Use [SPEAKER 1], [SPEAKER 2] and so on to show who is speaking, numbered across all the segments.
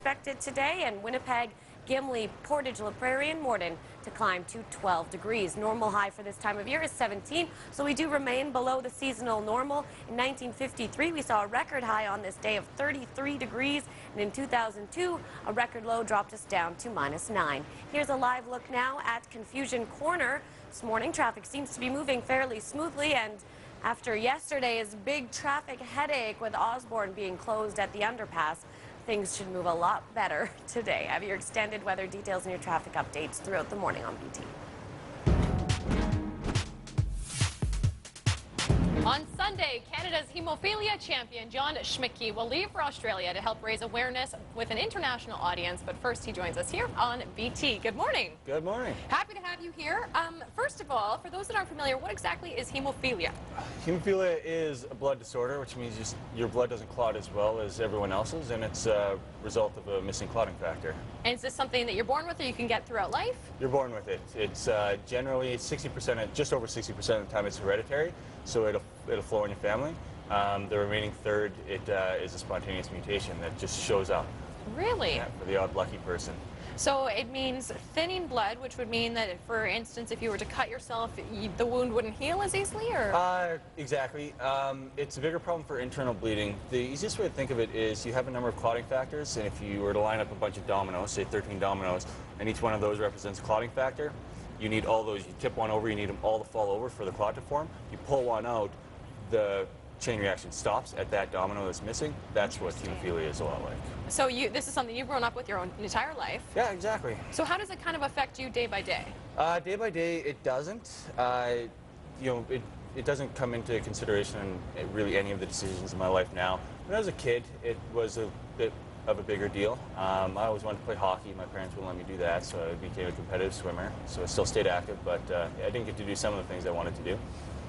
[SPEAKER 1] expected today, and Winnipeg, Gimli, Portage la Prairie, and Morden to climb to 12 degrees. Normal high for this time of year is 17, so we do remain below the seasonal normal. In 1953, we saw a record high on this day of 33 degrees, and in 2002, a record low dropped us down to -9. Here's a live look now at Confusion Corner. This morning, traffic seems to be moving fairly smoothly, and after yesterday's big traffic headache with Osborne being closed at the underpass, things should move a lot better today. Have your extended weather details and your traffic updates throughout the morning on BT.
[SPEAKER 2] On Sunday, Canada's hemophilia champion John Schmitke will leave for Australia to help raise awareness with an international audience. But first, he joins us here on BT. Good morning.
[SPEAKER 3] Good morning.
[SPEAKER 2] Happy to have you here. First of all, for those that aren't familiar, what exactly is hemophilia?
[SPEAKER 3] Hemophilia is a blood disorder, which means your blood doesn't clot as well as everyone else's, and it's a result of a missing clotting factor.
[SPEAKER 2] And is this something that you're born with or you can get throughout life?
[SPEAKER 3] You're born with it. It's generally 60%, just over 60% of the time it's hereditary, so it'll flow in your family. The remaining third, it is a spontaneous mutation that just shows up.
[SPEAKER 2] Really?
[SPEAKER 3] Yeah, for the odd lucky person.
[SPEAKER 2] So it means thinning blood, which would mean that, for instance, if you were to cut yourself, the wound wouldn't heal as easily, or?
[SPEAKER 3] Exactly. It's a bigger problem for internal bleeding. The easiest way to think of it is you have a number of clotting factors, and if you were to line up a bunch of dominoes, say 13 dominoes, and each one of those represents a clotting factor, you need all those. You tip one over, you need them all to fall over for the clot to form. You pull one out, the chain reaction stops at that domino that's missing. That's what hemophilia is a lot like.
[SPEAKER 2] So this is something you've grown up with your own entire life.
[SPEAKER 3] Yeah, exactly.
[SPEAKER 2] So how does it kind of affect you day by day?
[SPEAKER 3] Day by day, it doesn't. It doesn't come into consideration in really any of the decisions in my life now. When I was a kid, it was a bit of a bigger deal. I always wanted to play hockey. My parents wouldn't let me do that, so I became a competitive swimmer. So I still stayed active, but I didn't get to do some of the things I wanted to do.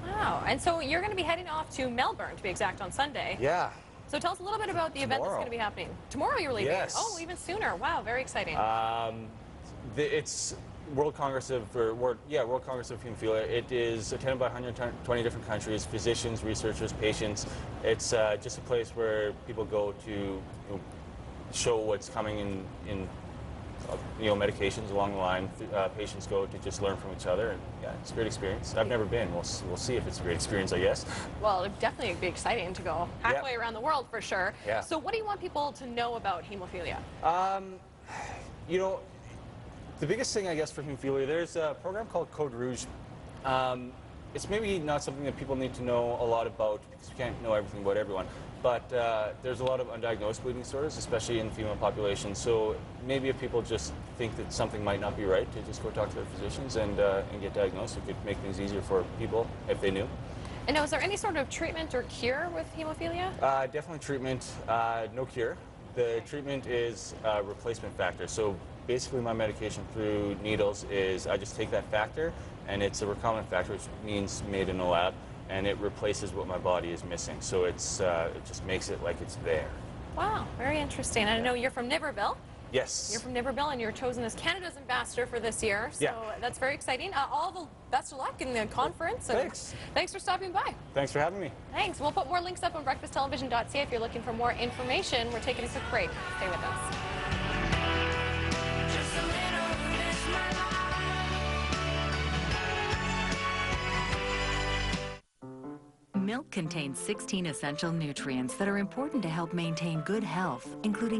[SPEAKER 2] Wow. And so you're going to be heading off to Melbourne, to be exact, on Sunday.
[SPEAKER 3] Yeah.
[SPEAKER 2] So tell us a little bit about the event that's going to be happening. Tomorrow you're leaving?
[SPEAKER 3] Yes.
[SPEAKER 2] Oh, even sooner. Wow, very exciting.
[SPEAKER 3] It's World Congress of Hemophilia. It is attended by 120 different countries, physicians, researchers, patients. It's just a place where people go to show what's coming in medications along the line. Patients go to just learn from each other, and yeah, it's a great experience. I've never been. We'll see if it's a great experience, I guess.
[SPEAKER 2] Well, it'd definitely be exciting to go halfway around the world for sure.
[SPEAKER 3] Yeah.
[SPEAKER 2] So what do you want people to know about hemophilia?
[SPEAKER 3] The biggest thing, I guess, for hemophilia, there's a program called Code Rouge. It's maybe not something that people need to know a lot about because you can't know everything about everyone. But there's a lot of undiagnosed bleeding disorders, especially in the female population. So maybe if people just think that something might not be right, to just go talk to their physicians and get diagnosed. It could make things easier for people if they knew.
[SPEAKER 2] And now, is there any sort of treatment or cure with hemophilia?
[SPEAKER 3] Definitely treatment, no cure. The treatment is replacement factor. So basically my medication through needles is I just take that factor, and it's a recombinant factor, which means made in a lab, and it replaces what my body is missing. So it just makes it like it's there.
[SPEAKER 2] Wow, very interesting. And I know you're from Niverville.
[SPEAKER 3] Yes.
[SPEAKER 2] You're from Niverville, and you're chosen as Canada's ambassador for this year. So that's very exciting. All the best of luck in the conference.
[SPEAKER 3] Thanks.
[SPEAKER 2] Thanks for stopping by.
[SPEAKER 3] Thanks for having me.
[SPEAKER 2] Thanks. We'll put more links up on breakfasttelevision.ca if you're looking for more information. We're taking a quick break. Stay with us.
[SPEAKER 4] Milk contains 16 essential nutrients that are important to help maintain good health, including